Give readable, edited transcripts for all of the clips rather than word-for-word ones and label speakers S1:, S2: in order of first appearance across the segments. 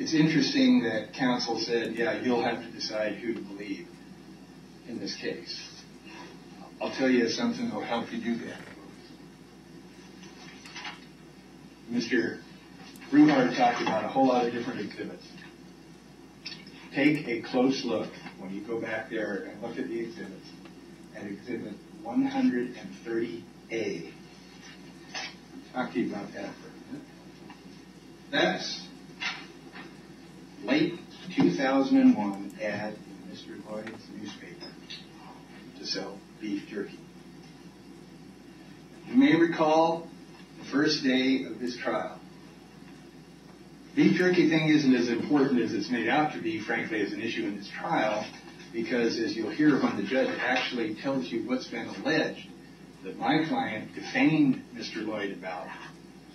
S1: It's interesting that counsel said, yeah, you'll have to decide who to believe in this case. I'll tell you something that will help you do that. Mr. Bruhart talked about a whole lot of different exhibits. Take a close look when you go back there and look at the exhibits at exhibit 130A. Talk to you about that for a minute. That's late 2001 ad in Mr. Lloyd's newspaper to sell beef jerky. You may recall the first day of this trial. Beef jerky thing isn't as important as it's made out to be, frankly, as an issue in this trial, because as you'll hear when the judge actually tells you what's been alleged that my client defamed Mr. Lloyd about,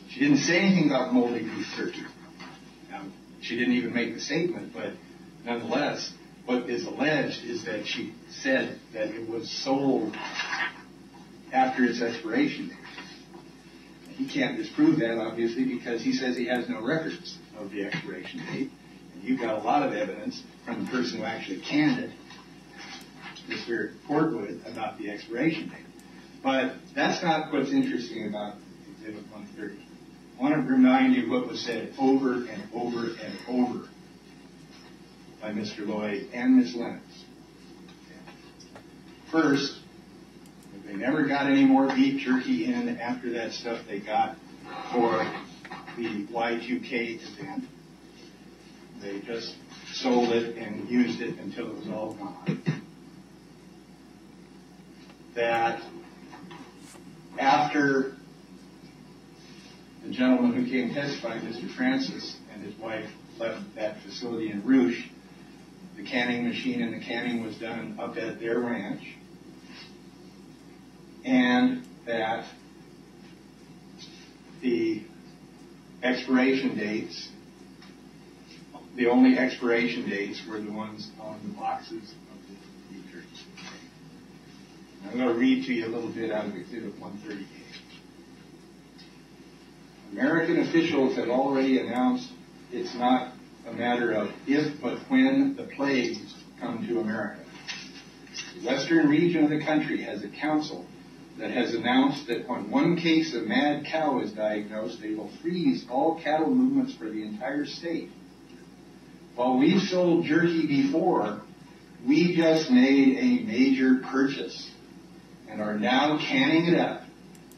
S1: she didn't say anything about moldy beef jerky. She didn't even make the statement, but nonetheless, what is alleged is that she said that it was sold after its expiration date. He can't disprove that, obviously, because he says he has no records of the expiration date. And you've got a lot of evidence from the person who actually canned it, Mr. Portwood, about the expiration date. But that's not what's interesting about Exhibit 130. I want to remind you what was said over and over and over by Mr. Lloyd and Ms. Lennox. First, they never got any more beef jerky in after that stuff they got for the Y2K event. They just sold it and used it until it was all gone. That after the gentleman who came testified, Mr. Francis, and his wife left that facility in Rouge, the canning machine and the canning was done up at their ranch, and that the expiration dates, the only expiration dates were the ones on the boxes of the beef jerky. I'm going to read to you a little bit out of Exhibit 138. American officials have already announced it's not a matter of if but when the plagues come to America. The western region of the country has a council that has announced that when one case of mad cow is diagnosed, they will freeze all cattle movements for the entire state. While we've sold jerky before, we just made a major purchase and are now canning it up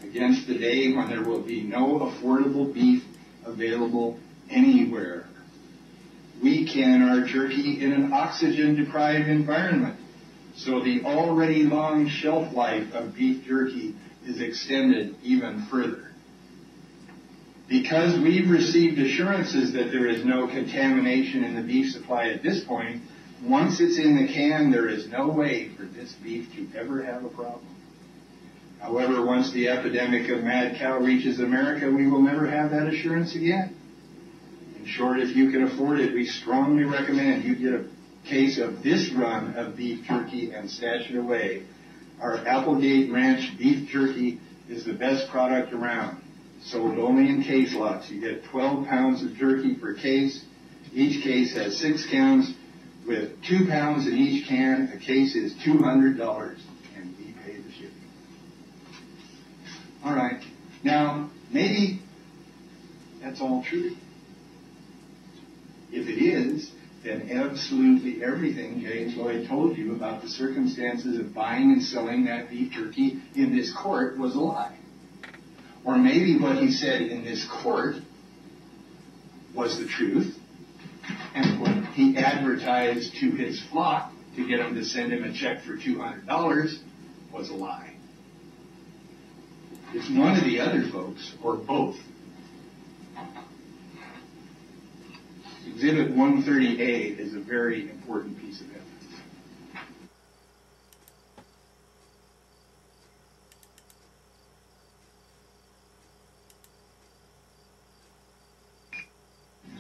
S1: against the day when there will be no affordable beef available anywhere. We can our jerky in an oxygen-deprived environment, so the already long shelf life of beef jerky is extended even further. Because we've received assurances that there is no contamination in the beef supply at this point, once it's in the can, there is no way for this beef to ever have a problem. However, once the epidemic of mad cow reaches America, we will never have that assurance again. In short, if you can afford it, we strongly recommend you get a case of this run of beef jerky and stash it away. Our Applegate Ranch beef jerky is the best product around. Sold only in case lots. You get 12 pounds of jerky per case. Each case has 6 cans. With 2 pounds in each can, a case is $200, and we pay the shipping. All right. Now, maybe that's all true. If it is, then absolutely everything James Lloyd told you about the circumstances of buying and selling that beef jerky in this court was a lie. Or maybe what he said in this court was the truth, and what he advertised to his flock to get them to send him a check for $200 was a lie. It's one of the other folks, or both. Exhibit 130A is a very important piece of evidence.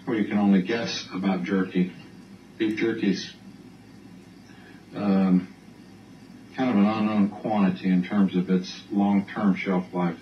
S2: Well, you can only guess about jerky. Beef jerky's kind of an unknown quantity in terms of its long-term shelf life.